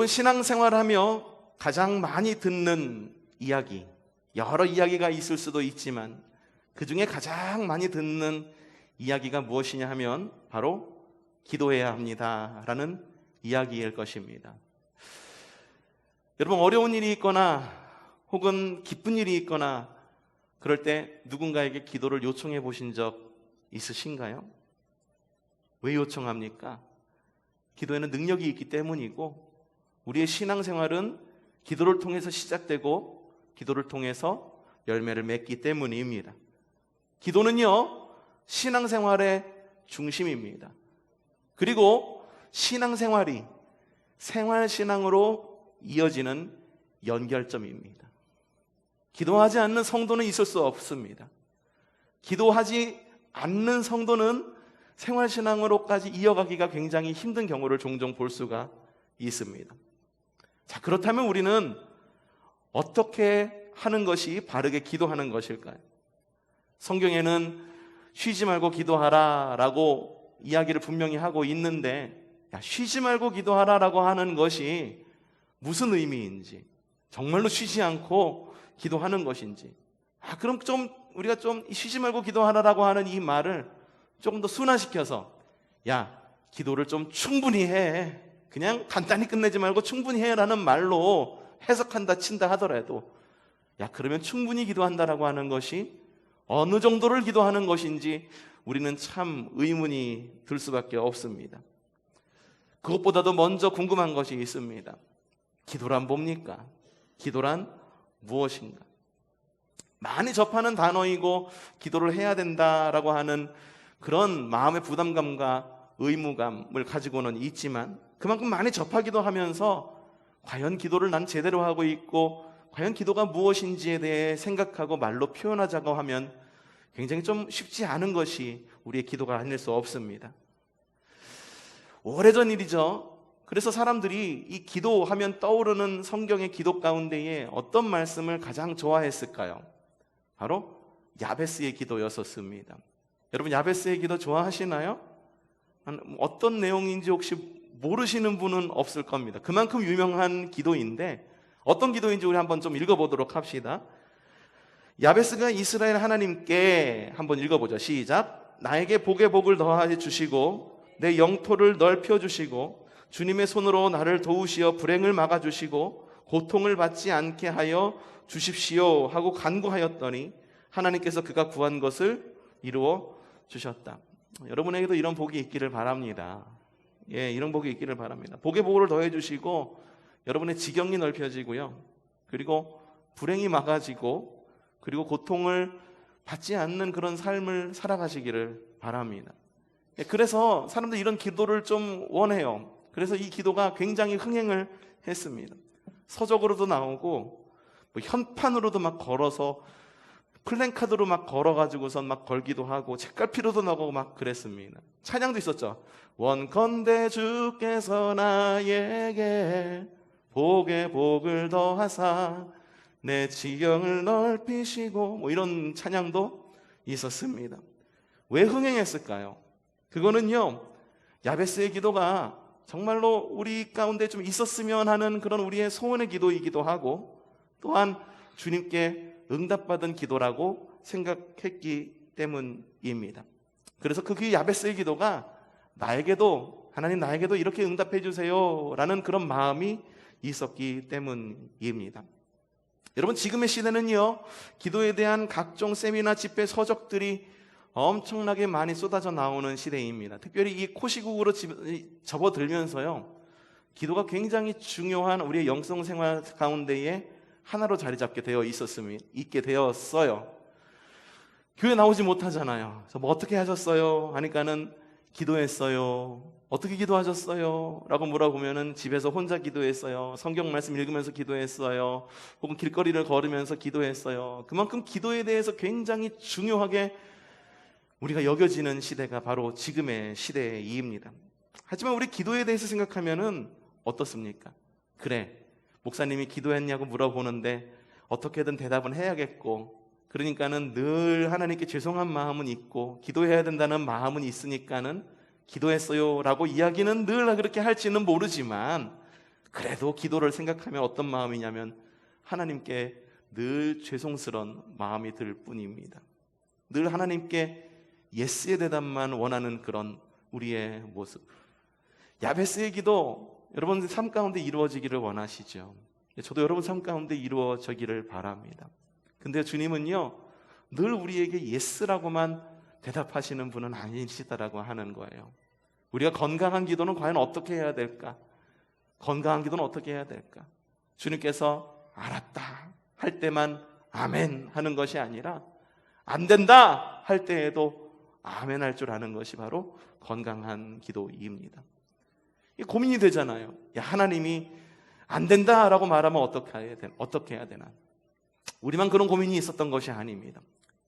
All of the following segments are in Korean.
여러분, 신앙생활하며 가장 많이 듣는 이야기, 여러 이야기가 있을 수도 있지만 그 중에 가장 많이 듣는 이야기가 무엇이냐 하면 바로 기도해야 합니다 라는 이야기일 것입니다. 여러분, 어려운 일이 있거나 혹은 기쁜 일이 있거나 그럴 때 누군가에게 기도를 요청해 보신 적 있으신가요? 왜 요청합니까? 기도에는 능력이 있기 때문이고 우리의 신앙생활은 기도를 통해서 시작되고 기도를 통해서 열매를 맺기 때문입니다. 기도는요, 신앙생활의 중심입니다. 그리고 신앙생활이 생활신앙으로 이어지는 연결점입니다. 기도하지 않는 성도는 있을 수 없습니다. 기도하지 않는 성도는 생활신앙으로까지 이어가기가 굉장히 힘든 경우를 종종 볼 수가 있습니다. 자, 그렇다면 우리는 어떻게 하는 것이 바르게 기도하는 것일까요? 성경에는 쉬지 말고 기도하라 라고 이야기를 분명히 하고 있는데, 쉬지 말고 기도하라 라고 하는 것이 무슨 의미인지, 정말로 쉬지 않고 기도하는 것인지, 그럼 우리가 쉬지 말고 기도하라라고 하는 이 말을 조금 더 순화시켜서, 기도를 좀 충분히 해, 그냥 간단히 끝내지 말고 충분히 해라는 말로 해석한다 친다 하더라도, 그러면 충분히 기도한다라고 하는 것이 어느 정도를 기도하는 것인지 우리는 참 의문이 들 수밖에 없습니다. 그것보다도 먼저 궁금한 것이 있습니다. 기도란 뭡니까? 기도란 무엇인가? 많이 접하는 단어이고 기도를 해야 된다라고 하는 그런 마음의 부담감과 의무감을 가지고는 있지만, 그만큼 많이 접하기도 하면서 과연 기도를 난 제대로 하고 있고 과연 기도가 무엇인지에 대해 생각하고 말로 표현하자고 하면 굉장히 좀 쉽지 않은 것이 우리의 기도가 아닐 수 없습니다. 오래전 일이죠. 그래서 사람들이 이 기도하면 떠오르는 성경의 기도 가운데에 어떤 말씀을 가장 좋아했을까요? 바로 야베스의 기도였었습니다. 여러분, 야베스의 기도 좋아하시나요? 어떤 내용인지 혹시 모르시는 분은 없을 겁니다. 그만큼 유명한 기도인데 어떤 기도인지 우리 한번 좀 읽어보도록 합시다. 야베스가 이스라엘 하나님께 한번 읽어보죠. 시작. 나에게 복에 복을 더하여 주시고 내 영토를 넓혀 주시고 주님의 손으로 나를 도우시어 불행을 막아주시고 고통을 받지 않게 하여 주십시오 하고 간구하였더니 하나님께서 그가 구한 것을 이루어 주셨다. 여러분에게도 이런 복이 있기를 바랍니다. 이런 복이 있기를 바랍니다. 복의 복을 더해 주시고 여러분의 지경이 넓혀지고요, 그리고 불행이 막아지고 그리고 고통을 받지 않는 그런 삶을 살아가시기를 바랍니다. 그래서 사람들이 이런 기도를 좀 원해요. 그래서 이 기도가 굉장히 흥행을 했습니다. 서적으로도 나오고 현판으로도 막 걸어서 플랜카드로 막 걸어가지고선 막 걸기도 하고 책갈피로도 나오고 막 그랬습니다. 찬양도 있었죠. 원컨대 주께서 나에게 복에 복을 더하사 내 지경을 넓히시고 이런 찬양도 있었습니다. 왜 흥행했을까요? 그거는요, 야베스의 기도가 정말로 우리 가운데 좀 있었으면 하는 그런 우리의 소원의 기도이기도 하고 또한 주님께 응답받은 기도라고 생각했기 때문입니다. 그래서 그 야베스의 기도가 하나님 나에게도 이렇게 응답해 주세요 라는 그런 마음이 있었기 때문입니다. 여러분, 지금의 시대는요, 기도에 대한 각종 세미나 집회 서적들이 엄청나게 많이 쏟아져 나오는 시대입니다. 특별히 이 코시국으로 접어들면서요, 기도가 굉장히 중요한 우리의 영성생활 가운데에 하나로 자리 잡게 있게 되었어요. 교회 나오지 못하잖아요. 그래서 어떻게 하셨어요? 하니까는 기도했어요. 어떻게 기도하셨어요? 라고 물어보면은 집에서 혼자 기도했어요. 성경 말씀 읽으면서 기도했어요. 혹은 길거리를 걸으면서 기도했어요. 그만큼 기도에 대해서 굉장히 중요하게 우리가 여겨지는 시대가 바로 지금의 시대입니다. 하지만 우리 기도에 대해서 생각하면은 어떻습니까? 그래, 목사님이 기도했냐고 물어보는데 어떻게든 대답은 해야겠고, 그러니까는 늘 하나님께 죄송한 마음은 있고 기도해야 된다는 마음은 있으니까는 기도했어요 라고 이야기는 늘 그렇게 할지는 모르지만 그래도 기도를 생각하면 어떤 마음이냐면 하나님께 늘 죄송스러운 마음이 들 뿐입니다. 늘 하나님께 예스의 대답만 원하는 그런 우리의 모습. 야베스의 기도 여러분 삶 가운데 이루어지기를 원하시죠. 저도 여러분 삶 가운데 이루어지기를 바랍니다. 근데 주님은요 늘 우리에게 예스라고만 대답하시는 분은 아니시다라고 하는 거예요. 우리가 건강한 기도는 과연 어떻게 해야 될까? 건강한 기도는 어떻게 해야 될까? 주님께서 알았다 할 때만 아멘 하는 것이 아니라 안 된다 할 때에도 아멘 할 줄 아는 것이 바로 건강한 기도입니다. 고민이 되잖아요. 야, 하나님이 안 된다라고 말하면 어떻게 해야 되나? 우리만 그런 고민이 있었던 것이 아닙니다.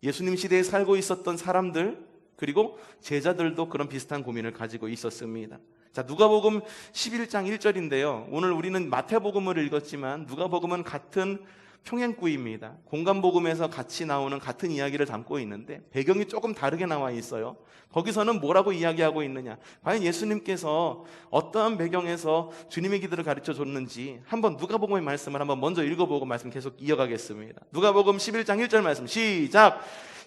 예수님 시대에 살고 있었던 사람들 그리고 제자들도 그런 비슷한 고민을 가지고 있었습니다. 자, 누가복음 11장 1절인데요. 오늘 우리는 마태복음을 읽었지만 누가복음은 같은 평행구입니다. 공간복음에서 같이 나오는 같은 이야기를 담고 있는데 배경이 조금 다르게 나와 있어요. 거기서는 뭐라고 이야기하고 있느냐? 과연 예수님께서 어떠한 배경에서 주님의 기도를 가르쳐 줬는지 한번 누가복음의 말씀을 한번 먼저 읽어보고 말씀 계속 이어가겠습니다. 누가복음 11장 1절 말씀 시작!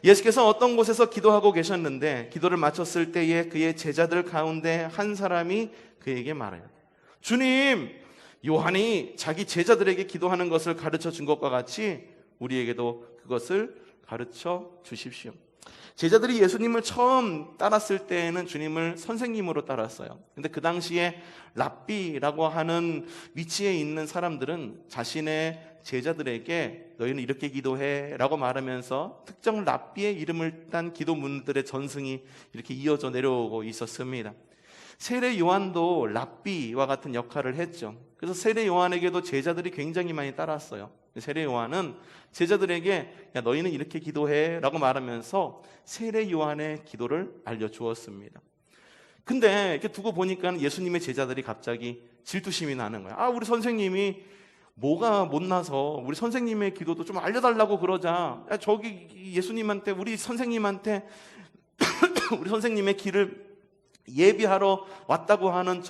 예수께서 어떤 곳에서 기도하고 계셨는데 기도를 마쳤을 때에 그의 제자들 가운데 한 사람이 그에게 말해요. 주님, 요한이 자기 제자들에게 기도하는 것을 가르쳐 준 것과 같이 우리에게도 그것을 가르쳐 주십시오. 제자들이 예수님을 처음 따랐을 때에는 주님을 선생님으로 따랐어요. 근데 그 당시에 랍비라고 하는 위치에 있는 사람들은 자신의 제자들에게 너희는 이렇게 기도해 라고 말하면서 특정 랍비의 이름을 딴 기도문들의 전승이 이렇게 이어져 내려오고 있었습니다. 세례 요한도 랍비와 같은 역할을 했죠. 그래서 세례 요한에게도 제자들이 굉장히 많이 따랐어요. 세례 요한은 제자들에게 야, 너희는 이렇게 기도해 라고 말하면서 세례 요한의 기도를 알려주었습니다. 근데 이렇게 두고 보니까 예수님의 제자들이 갑자기 질투심이 나는 거예요. 아, 우리 선생님이 뭐가 못나서 우리 선생님의 기도도 좀 알려달라고 그러자. 야, 저기 예수님한테 우리 선생님한테 우리 선생님의 길을 예비하러 왔다고 하는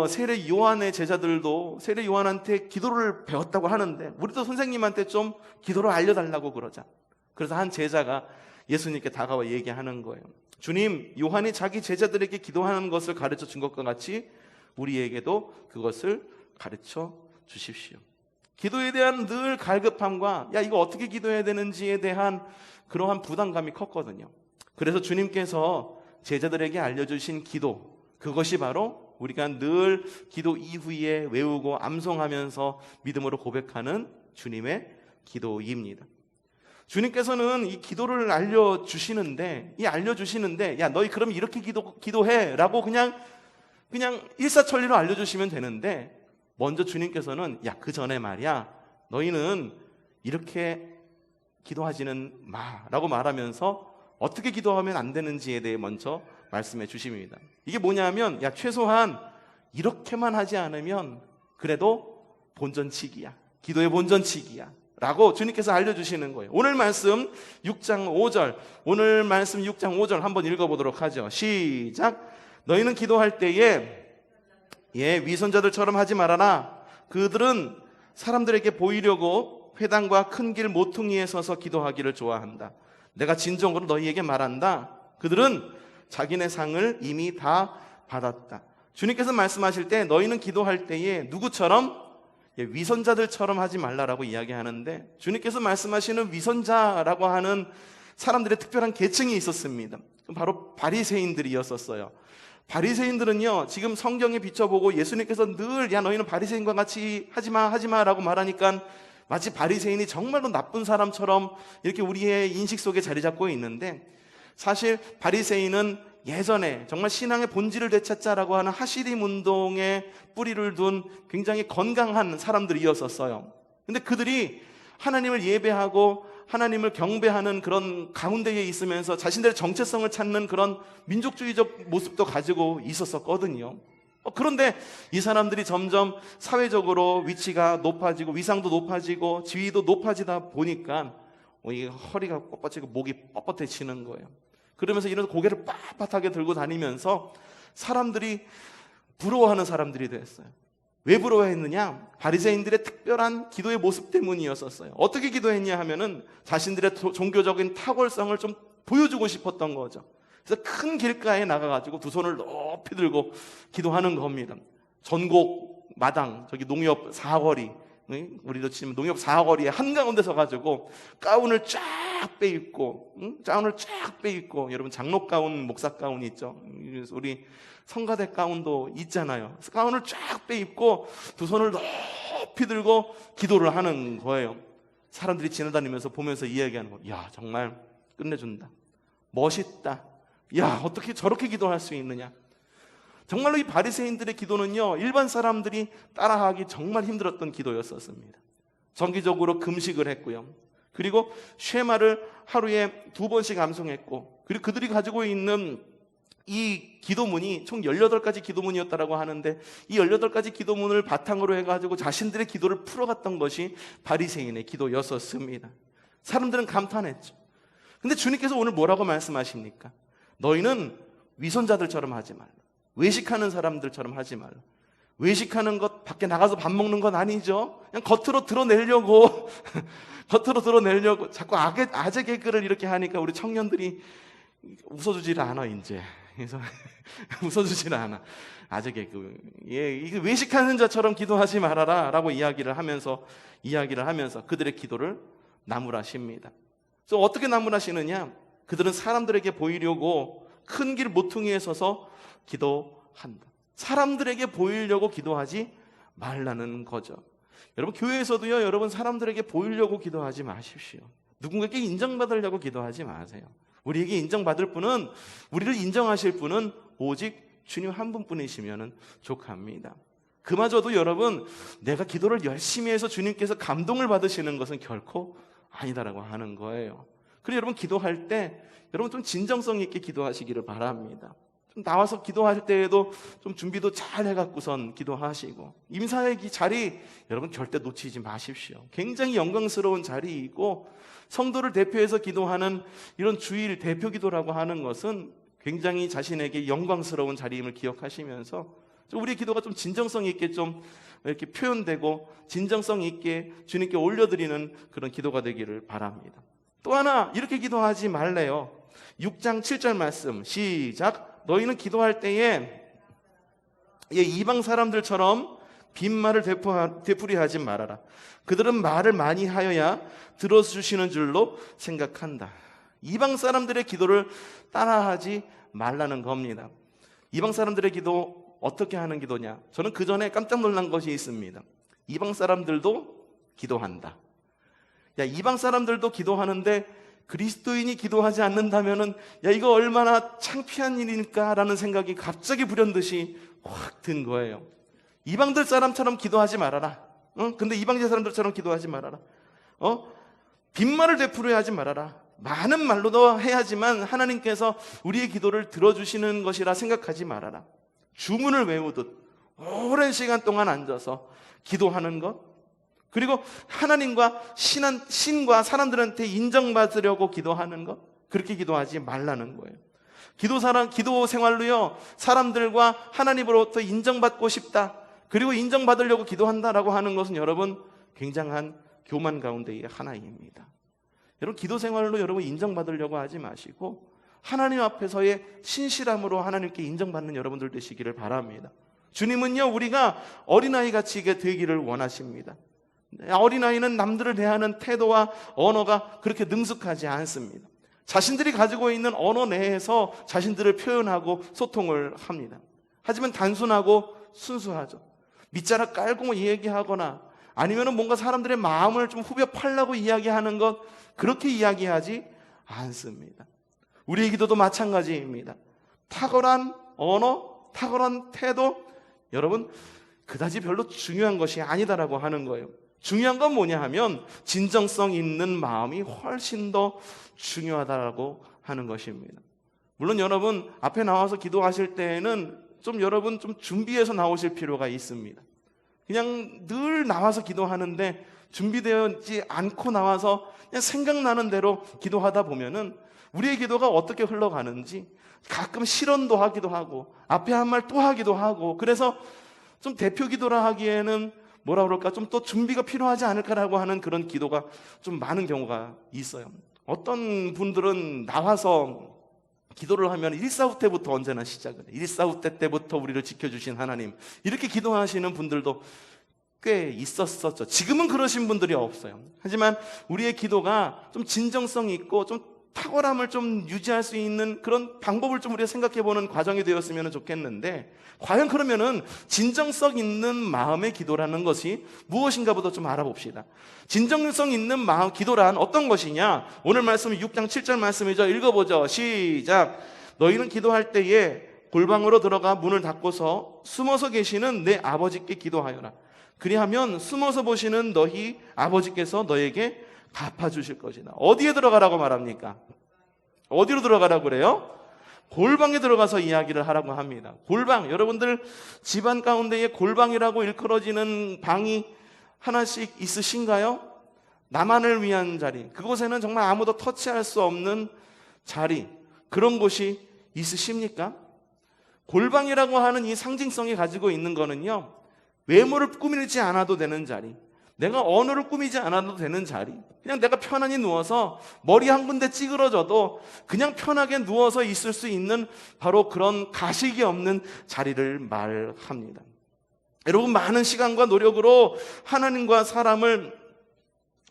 세례 요한의 제자들도 세례 요한한테 기도를 배웠다고 하는데 우리도 선생님한테 좀 기도를 알려달라고 그러자. 그래서 한 제자가 예수님께 다가와 얘기하는 거예요. 주님, 요한이 자기 제자들에게 기도하는 것을 가르쳐 준 것과 같이 우리에게도 그것을 가르쳐 주십시오. 기도에 대한 늘 갈급함과 야, 이거 어떻게 기도해야 되는지에 대한 그러한 부담감이 컸거든요. 그래서 주님께서 제자들에게 알려주신 기도, 그것이 바로 우리가 늘 기도 이후에 외우고 암송하면서 믿음으로 고백하는 주님의 기도입니다. 주님께서는 이 기도를 알려주시는데 야, 너희 그럼 이렇게 기도해 라고 그냥 일사천리로 알려주시면 되는데 먼저 주님께서는 야, 그 전에 말이야 너희는 이렇게 기도하지는 마 라고 말하면서 어떻게 기도하면 안 되는지에 대해 먼저 말씀해 주십니다. 이게 뭐냐면 야, 최소한 이렇게만 하지 않으면 그래도 본전치기야, 기도의 본전치기야 라고 주님께서 알려주시는 거예요. 오늘 말씀 6장 5절 한번 읽어보도록 하죠. 시작! 너희는 기도할 때에 위선자들처럼 하지 말아라. 그들은 사람들에게 보이려고 회당과 큰 길 모퉁이에 서서 기도하기를 좋아한다. 내가 진정으로 너희에게 말한다. 그들은 자기네 상을 이미 다 받았다. 주님께서 말씀하실 때 너희는 기도할 때에 누구처럼? 위선자들처럼 하지 말라라고 이야기하는데 주님께서 말씀하시는 위선자라고 하는 사람들의 특별한 계층이 있었습니다. 바로 바리새인들이었었어요. 바리새인들은요, 지금 성경에 비춰보고 예수님께서 늘 야, 너희는 바리새인과 같이 하지마 라고 말하니까 마치 바리새인이 정말로 나쁜 사람처럼 이렇게 우리의 인식 속에 자리 잡고 있는데 사실 바리새인은 예전에 정말 신앙의 본질을 되찾자라고 하는 하시림 운동에 뿌리를 둔 굉장히 건강한 사람들이었었어요. 근데 그들이 하나님을 예배하고 하나님을 경배하는 그런 가운데에 있으면서 자신들의 정체성을 찾는 그런 민족주의적 모습도 가지고 있었거든요. 그런데 이 사람들이 점점 사회적으로 위치가 높아지고 위상도 높아지고 지위도 높아지다 보니까 이게 허리가 뻣뻣해지고 목이 뻣뻣해지는 거예요. 그러면서 이런 고개를 빳빳하게 들고 다니면서 사람들이 부러워하는 사람들이 됐어요. 왜 부러워했느냐? 바리새인들의 특별한 기도의 모습 때문이었었어요. 어떻게 기도했냐 하면은 자신들의 종교적인 탁월성을 좀 보여주고 싶었던 거죠. 그래서 큰 길가에 나가가지고 두 손을 높이 들고 기도하는 겁니다. 전곡 마당, 저기 농협 사거리, 우리도 치면 농협 사거리에 한가운데 서가지고 가운을 쫙 빼입고, 가운을 쫙 빼입고, 여러분 장로 가운, 목사 가운이 있죠. 우리 성가대 가운도 있잖아요. 그래서 가운을 쫙 빼입고 두 손을 높이 들고 기도를 하는 거예요. 사람들이 지나다니면서 보면서 이야기하는 거예요. 야, 정말 끝내준다. 멋있다. 야, 어떻게 저렇게 기도할 수 있느냐. 정말로 이 바리새인들의 기도는요, 일반 사람들이 따라하기 정말 힘들었던 기도였었습니다. 정기적으로 금식을 했고요. 그리고 쉐마를 하루에 2번씩 암송했고, 그리고 그들이 가지고 있는 이 기도문이 총 18가지 기도문이었다라고 하는데, 이 18가지 기도문을 바탕으로 해가지고 자신들의 기도를 풀어갔던 것이 바리새인의 기도였었습니다. 사람들은 감탄했죠. 근데 주님께서 오늘 뭐라고 말씀하십니까? 너희는 위선자들처럼 하지 말라. 외식하는 사람들처럼 하지 말라. 외식하는 것, 밖에 나가서 밥 먹는 건 아니죠. 그냥 겉으로 드러내려고 겉으로 드러내려고 자꾸 아재 개그를 이렇게 하니까 우리 청년들이 웃어주질 않아 이제. 그래서 웃어주질 않아. 아재 개그. 예, 이게 외식하는 자처럼 기도하지 말아라 라고 이야기를 하면서 그들의 기도를 나무라십니다. 그래서 어떻게 나무라시느냐? 그들은 사람들에게 보이려고 큰 길 모퉁이에 서서 기도한다. 사람들에게 보이려고 기도하지 말라는 거죠. 여러분, 교회에서도요, 여러분 사람들에게 보이려고 기도하지 마십시오. 누군가에게 인정받으려고 기도하지 마세요. 우리에게 인정받을 분은, 우리를 인정하실 분은 오직 주님 한 분뿐이시면 족합니다. 그마저도 여러분, 내가 기도를 열심히 해서 주님께서 감동을 받으시는 것은 결코 아니다라고 하는 거예요. 그래서 여러분, 기도할 때 여러분 좀 진정성 있게 기도하시기를 바랍니다. 좀 나와서 기도할 때에도 좀 준비도 잘 해갖고선 기도하시고, 임사의 자리 여러분 절대 놓치지 마십시오. 굉장히 영광스러운 자리이고, 성도를 대표해서 기도하는 이런 주일 대표 기도라고 하는 것은 굉장히 자신에게 영광스러운 자리임을 기억하시면서 우리의 기도가 좀 진정성 있게 좀 이렇게 표현되고 진정성 있게 주님께 올려드리는 그런 기도가 되기를 바랍니다. 또 하나 이렇게 기도하지 말래요. 6장 7절 말씀 시작. 너희는 기도할 때에 이방 사람들처럼 빈말을 되풀이하지 말아라. 그들은 말을 많이 하여야 들어주시는 줄로 생각한다. 이방 사람들의 기도를 따라하지 말라는 겁니다. 이방 사람들의 기도 어떻게 하는 기도냐? 저는 그 전에 깜짝 놀란 것이 있습니다. 이방 사람들도 기도한다. 야, 이방 사람들도 기도하는데 그리스도인이 기도하지 않는다면은 야, 이거 얼마나 창피한 일일까라는 생각이 갑자기 불현듯이 확 든 거예요. 이방들 사람처럼 기도하지 말아라. 근데 이방제 사람들처럼 기도하지 말아라. 빈말을 되풀이하지 말아라. 많은 말로도 해야지만 하나님께서 우리의 기도를 들어주시는 것이라 생각하지 말아라. 주문을 외우듯 오랜 시간 동안 앉아서 기도하는 것, 그리고 하나님과 신과 사람들한테 인정받으려고 기도하는 것, 그렇게 기도하지 말라는 거예요. 기도 생활로요, 사람들과 하나님으로부터 인정받고 싶다, 그리고 인정받으려고 기도한다라고 하는 것은 여러분 굉장한 교만 가운데의 하나입니다. 여러분, 기도 생활로 여러분 인정받으려고 하지 마시고 하나님 앞에서의 신실함으로 하나님께 인정받는 여러분들 되시기를 바랍니다. 주님은요, 우리가 어린아이같이 되기를 원하십니다. 어린아이는 남들을 대하는 태도와 언어가 그렇게 능숙하지 않습니다. 자신들이 가지고 있는 언어 내에서 자신들을 표현하고 소통을 합니다. 하지만 단순하고 순수하죠. 밑자락 깔고 이야기하거나 아니면 뭔가 사람들의 마음을 좀 후벼 팔라고 이야기하는 것, 그렇게 이야기하지 않습니다. 우리의 기도도 마찬가지입니다. 탁월한 언어, 탁월한 태도, 여러분 그다지 별로 중요한 것이 아니다라고 하는 거예요. 중요한 건 뭐냐 하면 진정성 있는 마음이 훨씬 더 중요하다라고 하는 것입니다. 물론 여러분 앞에 나와서 기도하실 때에는 여러분 좀 준비해서 나오실 필요가 있습니다. 그냥 늘 나와서 기도하는데 준비되지 않고 나와서 그냥 생각나는 대로 기도하다 보면은 우리의 기도가 어떻게 흘러가는지 가끔 실언도 하기도 하고 앞에 한 말 또 하기도 하고, 그래서 좀 대표 기도라 하기에는 뭐라 그럴까, 좀 또 준비가 필요하지 않을까라고 하는 그런 기도가 좀 많은 경우가 있어요. 어떤 분들은 나와서 기도를 하면 일사후 때부터 언제나 시작을 해요. 일사후 때부터 우리를 지켜주신 하나님, 이렇게 기도하시는 분들도 꽤 있었었죠. 지금은 그러신 분들이 없어요. 하지만 우리의 기도가 좀 진정성 있고 좀 탁월함을 좀 유지할 수 있는 그런 방법을 좀 우리가 생각해보는 과정이 되었으면 좋겠는데, 과연 그러면은 진정성 있는 마음의 기도라는 것이 무엇인가부터 좀 알아봅시다. 진정성 있는 마음 기도란 어떤 것이냐? 오늘 말씀은 6장 7절 말씀이죠. 읽어보죠. 시작. 너희는 기도할 때에 골방으로 들어가 문을 닫고서 숨어서 계시는 내 아버지께 기도하여라. 그리하면 숨어서 보시는 너희 아버지께서 너에게 갚아주실 것이다. 어디에 들어가라고 말합니까? 어디로 들어가라고 그래요? 골방에 들어가서 이야기를 하라고 합니다. 골방, 여러분들 집안 가운데에 골방이라고 일컬어지는 방이 하나씩 있으신가요? 나만을 위한 자리, 그곳에는 정말 아무도 터치할 수 없는 자리, 그런 곳이 있으십니까? 골방이라고 하는 이 상징성이 가지고 있는 거는요, 외모를 꾸미지 않아도 되는 자리, 내가 언어를 꾸미지 않아도 되는 자리, 그냥 내가 편안히 누워서 머리 한 군데 찌그러져도 그냥 편하게 누워서 있을 수 있는 바로 그런 가식이 없는 자리를 말합니다. 여러분, 많은 시간과 노력으로 하나님과 사람을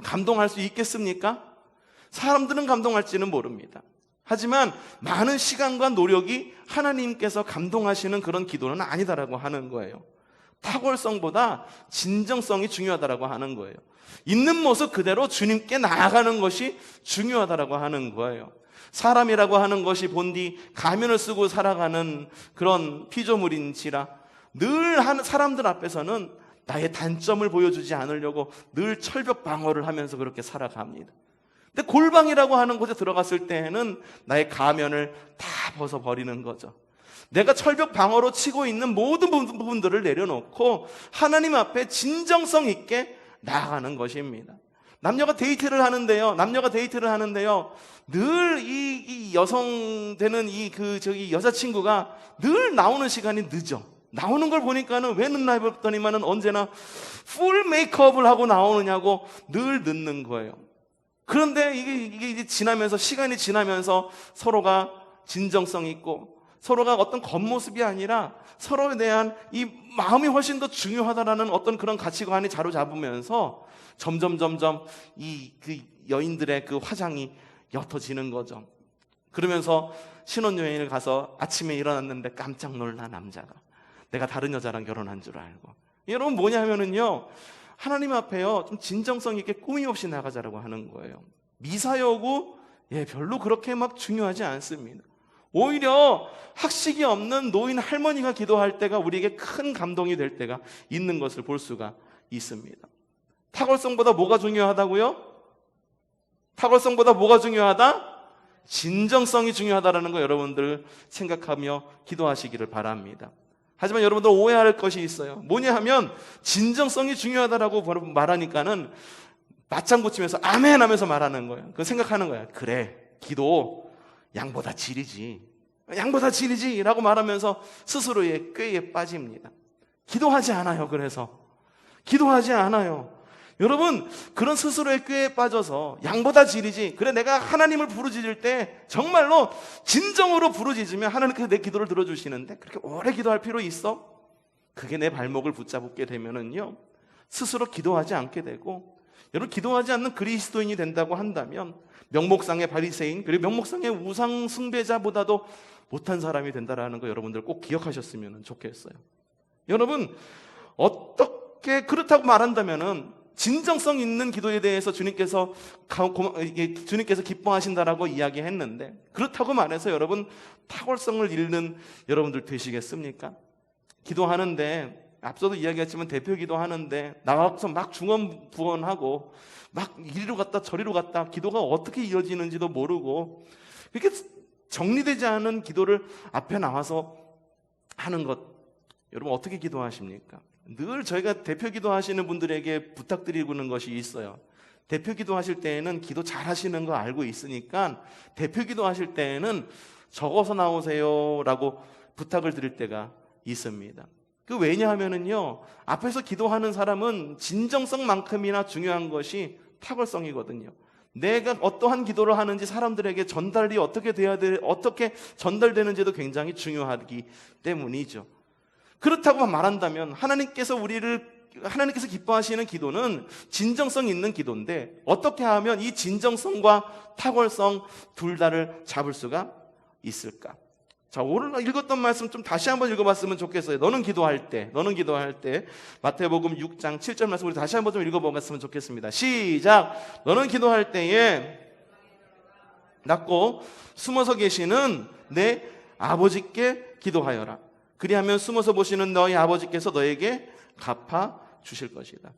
감동할 수 있겠습니까? 사람들은 감동할지는 모릅니다. 하지만 많은 시간과 노력이 하나님께서 감동하시는 그런 기도는 아니다라고 하는 거예요. 탁월성보다 진정성이 중요하다라고 하는 거예요. 있는 모습 그대로 주님께 나아가는 것이 중요하다라고 하는 거예요. 사람이라고 하는 것이 본디 가면을 쓰고 살아가는 그런 피조물인지라 늘 사람들 앞에서는 나의 단점을 보여주지 않으려고 늘 철벽 방어를 하면서 그렇게 살아갑니다. 근데 골방이라고 하는 곳에 들어갔을 때에는 나의 가면을 다 벗어버리는 거죠. 내가 철벽 방어로 치고 있는 모든 부분들을 내려놓고 하나님 앞에 진정성 있게 나아가는 것입니다. 남녀가 데이트를 하는데요, 늘 이 여성 되는 여자친구가 늘 나오는 시간이 늦어. 나오는 걸 보니까는 왜 늦나 해봤더니만은 언제나 풀 메이크업을 하고 나오느냐고 늘 늦는 거예요. 그런데 이게 시간이 지나면서 서로가 진정성 있고 서로가 어떤 겉모습이 아니라 서로에 대한 이 마음이 훨씬 더 중요하다라는 어떤 그런 가치관이 자로잡으면서 점점 그 여인들의 그 화장이 옅어지는 거죠. 그러면서 신혼여행을 가서 아침에 일어났는데 깜짝 놀라, 남자가 내가 다른 여자랑 결혼한 줄 알고. 여러분, 뭐냐 하면은요, 하나님 앞에요 좀 진정성 있게 꾸밈 없이 나가자라고 하는 거예요. 미사여구 별로 그렇게 막 중요하지 않습니다. 오히려 학식이 없는 노인 할머니가 기도할 때가 우리에게 큰 감동이 될 때가 있는 것을 볼 수가 있습니다. 탁월성보다 뭐가 중요하다고요? 탁월성보다 뭐가 중요하다? 진정성이 중요하다라는 거 여러분들 생각하며 기도하시기를 바랍니다. 하지만 여러분들 오해할 것이 있어요. 뭐냐 하면 진정성이 중요하다라고 말하니까는 맞장 붙이면서 아멘 하면서 말하는 거예요. 그 생각하는 거예요. 그래, 기도 양보다 질이지 라고 말하면서 스스로의 꾀에 빠집니다. 기도하지 않아요. 그래서 기도하지 않아요. 여러분, 그런 스스로의 꾀에 빠져서 양보다 질이지, 그래 내가 하나님을 부르짖을 때 정말로 진정으로 부르짖으면 하나님께서 내 기도를 들어주시는데 그렇게 오래 기도할 필요 있어? 그게 내 발목을 붙잡게 되면은요, 스스로 기도하지 않게 되고, 여러분, 기도하지 않는 그리스도인이 된다고 한다면 명목상의 바리새인, 그리고 명목상의 우상 숭배자보다도 못한 사람이 된다라는 거 여러분들 꼭 기억하셨으면 좋겠어요. 여러분, 어떻게 그렇다고 말한다면은 진정성 있는 기도에 대해서 주님께서 기뻐하신다라고 이야기했는데, 그렇다고 말해서 여러분 탁월성을 잃는 여러분들 되시겠습니까? 기도하는데, 앞서도 이야기했지만 대표 기도하는데 나와서 막 중언부언하고 막 이리로 갔다 저리로 갔다 기도가 어떻게 이어지는지도 모르고 그렇게 정리되지 않은 기도를 앞에 나와서 하는 것, 여러분 어떻게 기도하십니까? 늘 저희가 대표 기도하시는 분들에게 부탁드리는 것이 있어요. 대표 기도하실 때에는 기도 잘 하시는 거 알고 있으니까 대표 기도하실 때에는 적어서 나오세요 라고 부탁을 드릴 때가 있습니다. 그 왜냐하면은요, 앞에서 기도하는 사람은 진정성만큼이나 중요한 것이 탁월성이거든요. 내가 어떠한 기도를 하는지 사람들에게 전달이 어떻게 돼야 돼, 어떻게 전달되는지도 굉장히 중요하기 때문이죠. 그렇다고 말한다면 하나님께서 기뻐하시는 기도는 진정성 있는 기도인데, 어떻게 하면 이 진정성과 탁월성 둘 다를 잡을 수가 있을까? 자, 오늘 읽었던 말씀 좀 다시 한번 읽어봤으면 좋겠어요. 너는 기도할 때 마태복음 6장 7절 말씀 우리 다시 한번 좀 읽어보았으면 좋겠습니다. 시작. 너는 기도할 때에 낮고 숨어서 계시는 내 아버지께 기도하여라. 그리하면 숨어서 보시는 너희 아버지께서 너에게 갚아 주실 것이다.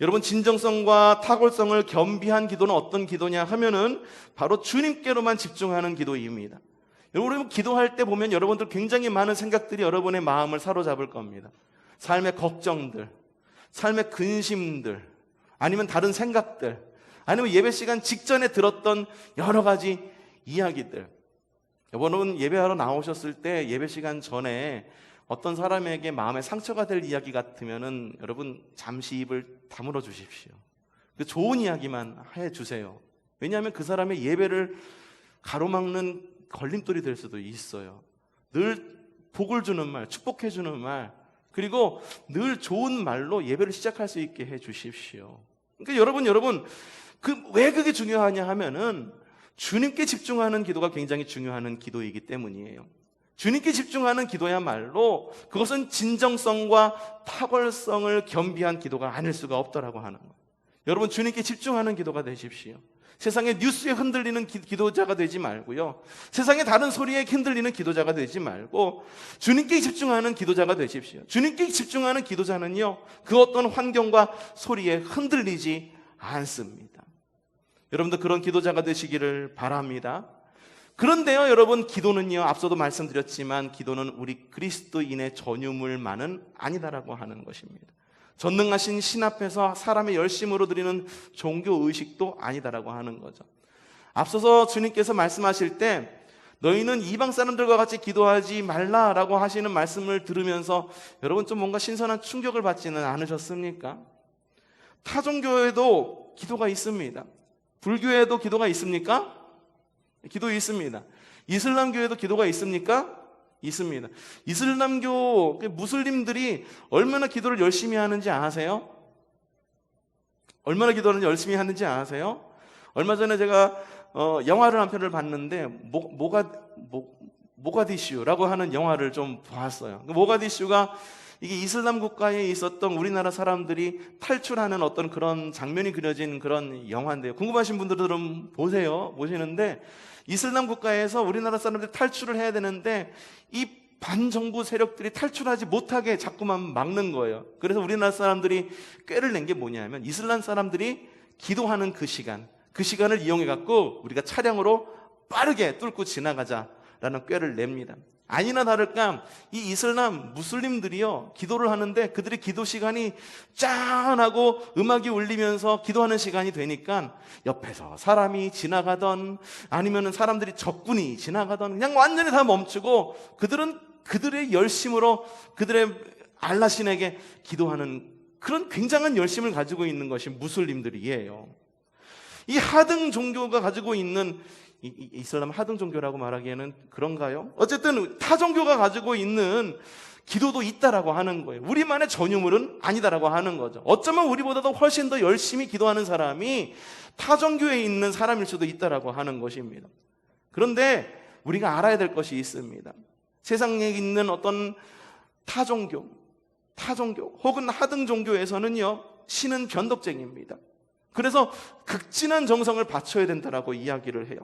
여러분, 진정성과 탁월성을 겸비한 기도는 어떤 기도냐 하면은 바로 주님께로만 집중하는 기도입니다. 여러분, 기도할 때 보면 여러분들 굉장히 많은 생각들이 여러분의 마음을 사로잡을 겁니다. 삶의 걱정들, 삶의 근심들, 아니면 다른 생각들, 아니면 예배 시간 직전에 들었던 여러 가지 이야기들. 여러분, 예배하러 나오셨을 때 예배 시간 전에 어떤 사람에게 마음에 상처가 될 이야기 같으면은 여러분 잠시 입을 다물어 주십시오. 그 좋은 이야기만 해 주세요. 왜냐하면 그 사람의 예배를 가로막는 걸림돌이 될 수도 있어요. 늘 복을 주는 말, 축복해 주는 말, 그리고 늘 좋은 말로 예배를 시작할 수 있게 해 주십시오. 그러니까 여러분 왜 그게 중요하냐 하면은 주님께 집중하는 기도가 굉장히 중요한 기도이기 때문이에요. 주님께 집중하는 기도야말로 그것은 진정성과 탁월성을 겸비한 기도가 아닐 수가 없더라고 하는 거예요. 여러분, 주님께 집중하는 기도가 되십시오. 세상의 뉴스에 흔들리는 기도자가 되지 말고요, 세상의 다른 소리에 흔들리는 기도자가 되지 말고 주님께 집중하는 기도자가 되십시오. 주님께 집중하는 기도자는요, 그 어떤 환경과 소리에 흔들리지 않습니다. 여러분도 그런 기도자가 되시기를 바랍니다. 그런데요, 여러분, 기도는요, 앞서도 말씀드렸지만 기도는 우리 그리스도인의 전유물만은 아니다라고 하는 것입니다. 전능하신 신 앞에서 사람의 열심으로 드리는 종교의식도 아니다라고 하는 거죠. 앞서서 주님께서 말씀하실 때 너희는 이방 사람들과 같이 기도하지 말라라고 하시는 말씀을 들으면서 여러분 좀 뭔가 신선한 충격을 받지는 않으셨습니까? 타종교에도 기도가 있습니다. 불교에도 기도가 있습니까? 기도 있습니다. 이슬람교에도 기도가 있습니까? 있습니다. 이슬람교 무슬림들이 얼마나 기도를 열심히 하는지 아세요? 얼마나 기도를 열심히 하는지 아세요? 얼마 전에 제가 영화를 한 편을 봤는데 모가디슈라고 하는 영화를 좀 봤어요. 모가디슈가 이게 이슬람 국가에 있었던 우리나라 사람들이 탈출하는 어떤 그런 장면이 그려진 그런 영화인데요. 궁금하신 분들은 보시는데 이슬람 국가에서 우리나라 사람들이 탈출을 해야 되는데 이 반정부 세력들이 탈출하지 못하게 자꾸만 막는 거예요. 그래서 우리나라 사람들이 꾀를 낸 게 뭐냐면 이슬람 사람들이 기도하는 그 시간을 이용해 갖고 우리가 차량으로 빠르게 뚫고 지나가자라는 꾀를 냅니다. 아니나 다를까 이 이슬람 무슬림들이요, 기도를 하는데 그들의 기도 시간이 짠하고 음악이 울리면서 기도하는 시간이 되니까 옆에서 사람이 지나가던 아니면은 사람들이 적군이 지나가던 그냥 완전히 다 멈추고 그들은 그들의 열심으로 그들의 알라신에게 기도하는 그런 굉장한 열심을 가지고 있는 것이 무슬림들이에요. 이 하등 종교가 가지고 있는 이슬람 하등 종교라고 말하기에는 그런가요? 어쨌든 타 종교가 가지고 있는 기도도 있다라고 하는 거예요. 우리만의 전유물은 아니다라고 하는 거죠. 어쩌면 우리보다도 훨씬 더 열심히 기도하는 사람이 타 종교에 있는 사람일 수도 있다라고 하는 것입니다. 그런데 우리가 알아야 될 것이 있습니다. 세상에 있는 어떤 타 종교 혹은 하등 종교에서는요, 신은 변덕쟁이입니다. 그래서 극진한 정성을 바쳐야 된다라고 이야기를 해요.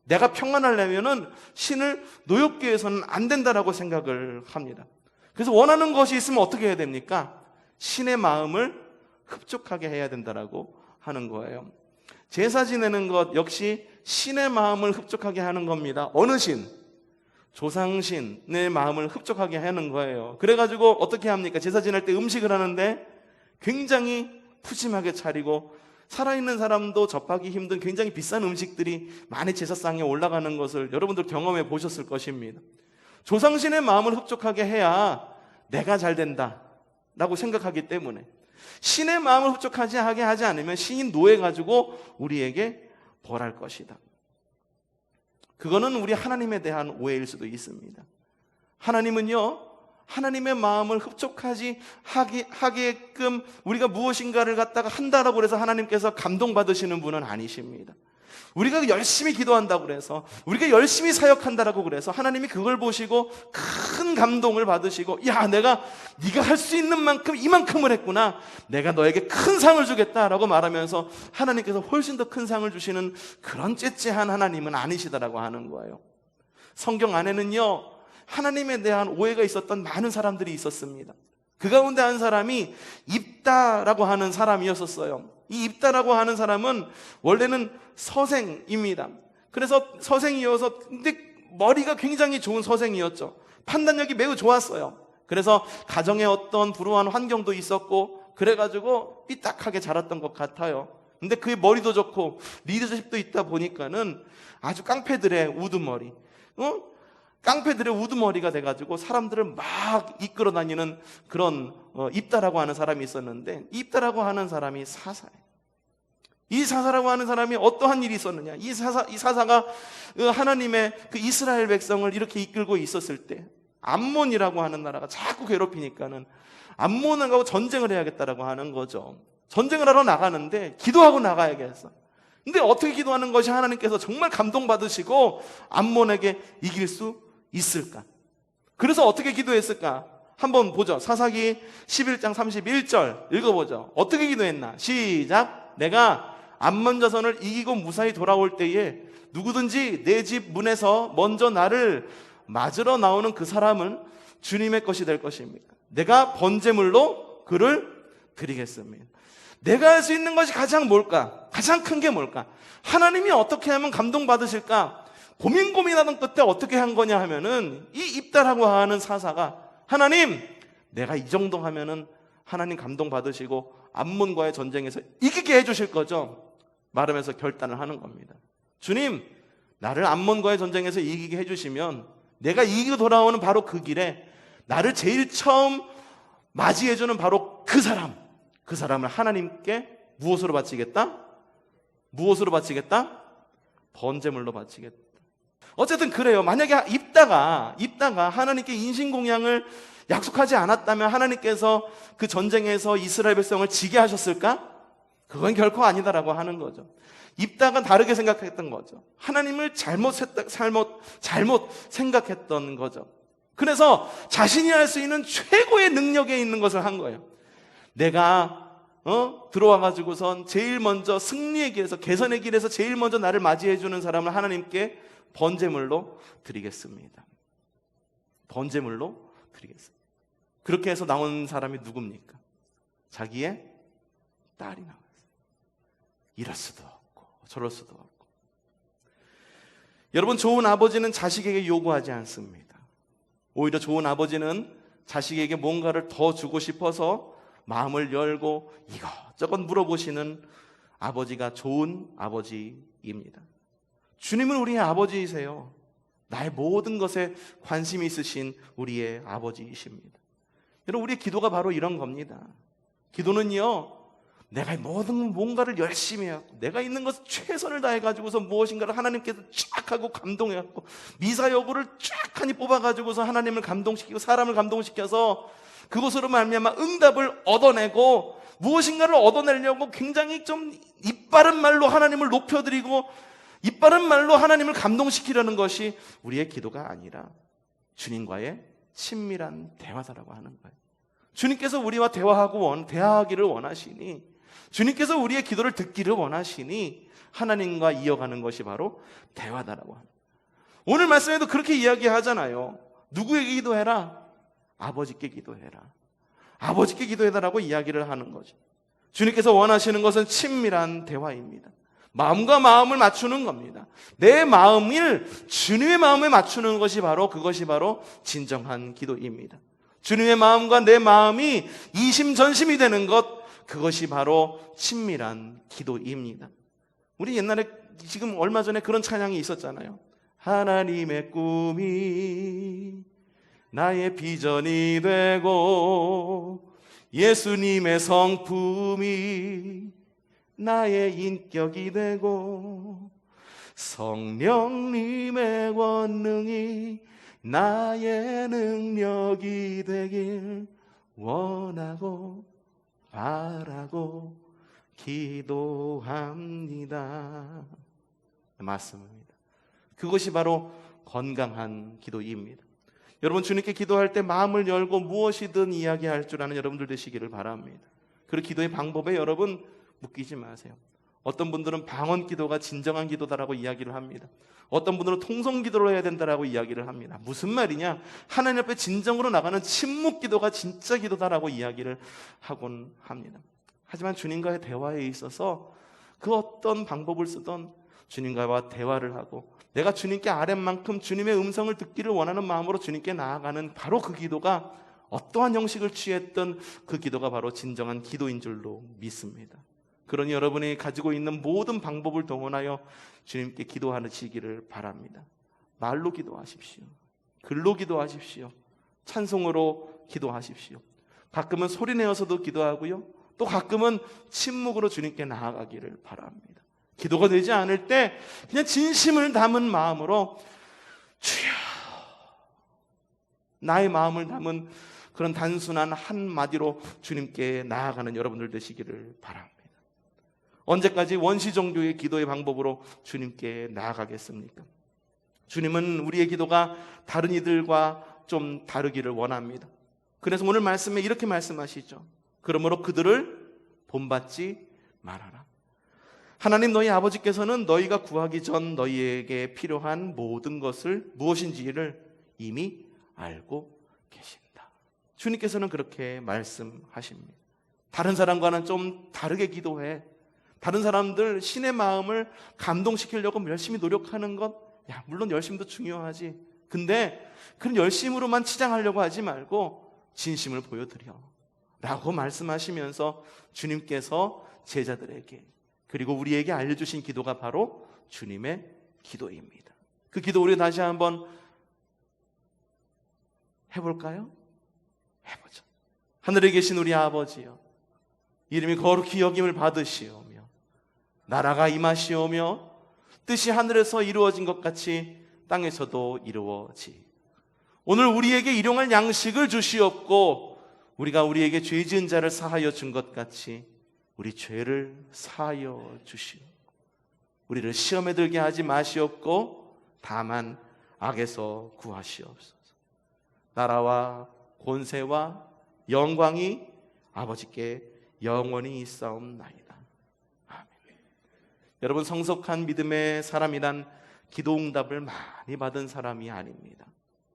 내가 평안하려면은 신을 노엽게 해서는 안 된다라고 생각을 합니다. 그래서 원하는 것이 있으면 어떻게 해야 됩니까? 신의 마음을 흡족하게 해야 된다라고 하는 거예요. 제사 지내는 것 역시 신의 마음을 흡족하게 하는 겁니다. 어느 신? 조상신의 마음을 흡족하게 하는 거예요. 그래가지고 어떻게 합니까? 제사 지낼 때 음식을 하는데 굉장히 푸짐하게 차리고 살아있는 사람도 접하기 힘든 굉장히 비싼 음식들이 많이 제사상에 올라가는 것을 여러분들 경험해 보셨을 것입니다. 조상신의 마음을 흡족하게 해야 내가 잘 된다, 라고 생각하기 때문에 신의 마음을 흡족하지 하게 하지 않으면 신이 노해가지고 우리에게 벌할 것이다. 그거는 우리 하나님에 대한 오해일 수도 있습니다. 하나님은요, 하나님의 마음을 흡족하지 하게끔 우리가 무엇인가를 갖다가 한다라고 해서 하나님께서 감동받으시는 분은 아니십니다. 우리가 열심히 기도한다고 그래서, 우리가 열심히 사역한다라고 그래서 하나님이 그걸 보시고 큰 감동을 받으시고, 야, 네가 할 수 있는 만큼 이만큼을 했구나, 내가 너에게 큰 상을 주겠다라고 말하면서 하나님께서 훨씬 더 큰 상을 주시는 그런 째째한 하나님은 아니시다라고 하는 거예요. 성경 안에는요, 하나님에 대한 오해가 있었던 많은 사람들이 있었습니다. 그 가운데 한 사람이 입다라고 하는 사람이었었어요. 이 입다라고 하는 사람은 원래는 서생입니다. 그래서 서생이어서, 근데 머리가 굉장히 좋은 서생이었죠. 판단력이 매우 좋았어요. 그래서 가정에 어떤 불우한 환경도 있었고, 그래가지고 삐딱하게 자랐던 것 같아요. 근데 그의 머리도 좋고 리더십도 있다 보니까는 아주 깡패들의 우두머리, 깡패들의 우두머리가 돼가지고 사람들을 막 이끌어 다니는 그런 입다라고 하는 사람이 있었는데, 이 입다라고 하는 사람이 사사예요. 이 사사라고 하는 사람이 어떠한 일이 있었느냐, 이 사사가 하나님의 그 이스라엘 백성을 이렇게 이끌고 있었을 때 암몬이라고 하는 나라가 자꾸 괴롭히니까는 암몬하고 전쟁을 해야겠다라고 하는 거죠. 전쟁을 하러 나가는데 기도하고 나가야겠어. 근데 어떻게 기도하는 것이 하나님께서 정말 감동받으시고 암몬에게 이길 수 있을까? 그래서 어떻게 기도했을까? 한번 보죠. 사사기 11장 31절 읽어보죠. 어떻게 기도했나? 시작. 내가 암몬 자손을 이기고 무사히 돌아올 때에 누구든지 내 집 문에서 먼저 나를 맞으러 나오는 그 사람은 주님의 것이 될 것입니다. 내가 번제물로 그를 드리겠습니다. 내가 할 수 있는 것이 가장 뭘까? 가장 큰 게 뭘까? 하나님이 어떻게 하면 감동받으실까? 고민하던 끝에 어떻게 한 거냐 하면은, 이 입다라고 하는 사사가 하나님, 내가 이 정도 하면은 하나님 감동받으시고 암몬과의 전쟁에서 이기게 해주실 거죠? 말하면서 결단을 하는 겁니다. 주님, 나를 암몬과의 전쟁에서 이기게 해주시면 내가 이기고 돌아오는 바로 그 길에 나를 제일 처음 맞이해주는 바로 그 사람을 하나님께 무엇으로 바치겠다? 무엇으로 바치겠다? 번제물로 바치겠다. 어쨌든 그래요. 만약에 입다가 하나님께 인신공양을 약속하지 않았다면 하나님께서 그 전쟁에서 이스라엘 백성을 지게 하셨을까? 그건 결코 아니다라고 하는 거죠. 입다가 다르게 생각했던 거죠. 하나님을 잘못 생각했던 거죠. 그래서 자신이 할 수 있는 최고의 능력에 있는 것을 한 거예요. 내가 들어와가지고선 제일 먼저 승리의 길에서, 개선의 길에서 제일 먼저 나를 맞이해주는 사람을 하나님께 번제물로 드리겠습니다. 번제물로 드리겠습니다. 그렇게 해서 나온 사람이 누굽니까? 자기의 딸이 나왔어요. 이럴 수도 없고 저럴 수도 없고. 여러분, 좋은 아버지는 자식에게 요구하지 않습니다. 오히려 좋은 아버지는 자식에게 뭔가를 더 주고 싶어서 마음을 열고 이것저것 물어보시는 아버지가 좋은 아버지입니다. 주님은 우리의 아버지이세요. 나의 모든 것에 관심이 있으신 우리의 아버지이십니다. 여러분, 우리의 기도가 바로 이런 겁니다. 기도는요, 내가 뭔가를 열심히 해갖고 내가 있는 것을 최선을 다해가지고서 무엇인가를 하나님께서 쫙 하고 감동해갖고 미사여구를 쫙 하니 뽑아가지고서 하나님을 감동시키고 사람을 감동시켜서 그것으로 말미암아 응답을 얻어내고 무엇인가를 얻어내려고 굉장히 좀 이빠른 말로 하나님을 높여드리고 이빠른 말로 하나님을 감동시키려는 것이 우리의 기도가 아니라 주님과의 친밀한 대화다라고 하는 거예요. 주님께서 우리와 대화하기를 원하시니, 주님께서 우리의 기도를 듣기를 원하시니 하나님과 이어가는 것이 바로 대화다라고 합니다. 오늘 말씀에도 그렇게 이야기하잖아요. 누구에게 기도해라? 아버지께 기도해라. 아버지께 기도해라라고 이야기를 하는 거죠. 주님께서 원하시는 것은 친밀한 대화입니다. 마음과 마음을 맞추는 겁니다. 내 마음을 주님의 마음에 맞추는 것이 바로, 그것이 바로 진정한 기도입니다. 주님의 마음과 내 마음이 이심전심이 되는 것, 그것이 바로 친밀한 기도입니다. 우리 옛날에, 지금 얼마 전에 그런 찬양이 있었잖아요. 하나님의 꿈이 나의 비전이 되고 예수님의 성품이 나의 인격이 되고 성령님의 권능이 나의 능력이 되길 원하고 바라고 기도합니다. 맞습니다. 그것이 바로 건강한 기도입니다. 여러분, 주님께 기도할 때 마음을 열고 무엇이든 이야기할 줄 아는 여러분들 되시기를 바랍니다. 그리고 기도의 방법에 여러분 묶이지 마세요. 어떤 분들은 방언 기도가 진정한 기도다라고 이야기를 합니다. 어떤 분들은 통성 기도를 해야 된다라고 이야기를 합니다. 무슨 말이냐? 하나님 앞에 진정으로 나가는 침묵 기도가 진짜 기도다라고 이야기를 하곤 합니다. 하지만 주님과의 대화에 있어서 그 어떤 방법을 쓰던 주님과 대화를 하고 내가 주님께 아뢰는 만큼 주님의 음성을 듣기를 원하는 마음으로 주님께 나아가는 바로 그 기도가 어떠한 형식을 취했던 그 기도가 바로 진정한 기도인 줄로 믿습니다. 그러니 여러분이 가지고 있는 모든 방법을 동원하여 주님께 기도하시기를 바랍니다. 말로 기도하십시오. 글로 기도하십시오. 찬송으로 기도하십시오. 가끔은 소리내어서도 기도하고요. 또 가끔은 침묵으로 주님께 나아가기를 바랍니다. 기도가 되지 않을 때 그냥 진심을 담은 마음으로 주여, 나의 마음을 담은 그런 단순한 한마디로 주님께 나아가는 여러분들 되시기를 바랍니다. 언제까지 원시 종교의 기도의 방법으로 주님께 나아가겠습니까? 주님은 우리의 기도가 다른 이들과 좀 다르기를 원합니다. 그래서 오늘 말씀에 이렇게 말씀하시죠. 그러므로 그들을 본받지 말아라. 하나님 너희 아버지께서는 너희가 구하기 전 너희에게 필요한 모든 것을 무엇인지를 이미 알고 계신다. 주님께서는 그렇게 말씀하십니다. 다른 사람과는 좀 다르게 기도해. 다른 사람들 신의 마음을 감동시키려고 열심히 노력하는 것, 물론 열심도 중요하지. 근데 그런 열심으로만 치장하려고 하지 말고 진심을 보여드려 라고 말씀하시면서 주님께서 제자들에게 그리고 우리에게 알려주신 기도가 바로 주님의 기도입니다. 그 기도 우리 다시 한번 해볼까요? 해보죠. 하늘에 계신 우리 아버지여, 이름이 거룩히 여김을 받으시오며 나라가 임하시오며 뜻이 하늘에서 이루어진 것 같이 땅에서도 이루어지. 오늘 우리에게 일용할 양식을 주시옵고 우리가 우리에게 죄 지은 자를 사하여 준 것 같이 우리 죄를 사하여 주시오. 우리를 시험에 들게 하지 마시옵고 다만 악에서 구하시옵소서. 나라와 권세와 영광이 아버지께 영원히 있사옵나이다. 아멘. 여러분, 성숙한 믿음의 사람이란 기도응답을 많이 받은 사람이 아닙니다.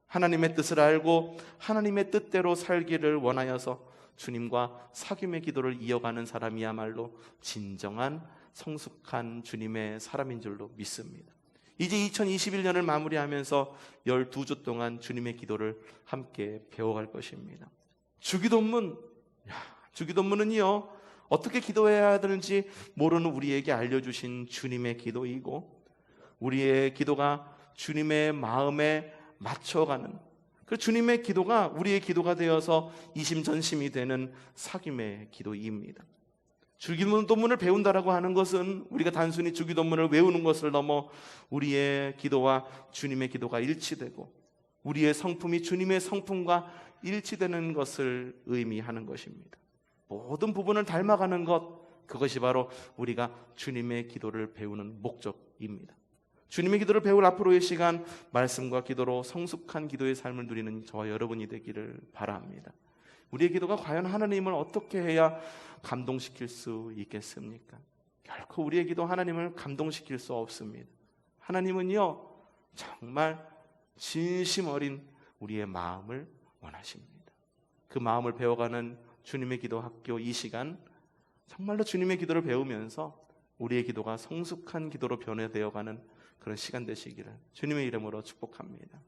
하나님의 뜻을 알고 하나님의 뜻대로 살기를 원하여서 주님과 사귐의 기도를 이어가는 사람이야말로 진정한 성숙한 주님의 사람인 줄로 믿습니다. 이제 2021년을 마무리하면서 12주 동안 주님의 기도를 함께 배워갈 것입니다. 주기도문은요, 어떻게 기도해야 되는지 모르는 우리에게 알려주신 주님의 기도이고 우리의 기도가 주님의 마음에 맞춰가는 그 주님의 기도가 우리의 기도가 되어서 이심전심이 되는 사귐의 기도입니다. 주기도문을 배운다라고 하는 것은 우리가 단순히 주기도문을 외우는 것을 넘어 우리의 기도와 주님의 기도가 일치되고 우리의 성품이 주님의 성품과 일치되는 것을 의미하는 것입니다. 모든 부분을 닮아가는 것, 그것이 바로 우리가 주님의 기도를 배우는 목적입니다. 주님의 기도를 배울 앞으로의 시간, 말씀과 기도로 성숙한 기도의 삶을 누리는 저와 여러분이 되기를 바랍니다. 우리의 기도가 과연 하나님을 어떻게 해야 감동시킬 수 있겠습니까? 결코 우리의 기도 하나님을 감동시킬 수 없습니다. 하나님은요, 정말 진심 어린 우리의 마음을 원하십니다. 그 마음을 배워가는 주님의 기도 학교 이 시간, 정말로 주님의 기도를 배우면서 우리의 기도가 성숙한 기도로 변화되어가는 그런 시간 되시기를 주님의 이름으로 축복합니다.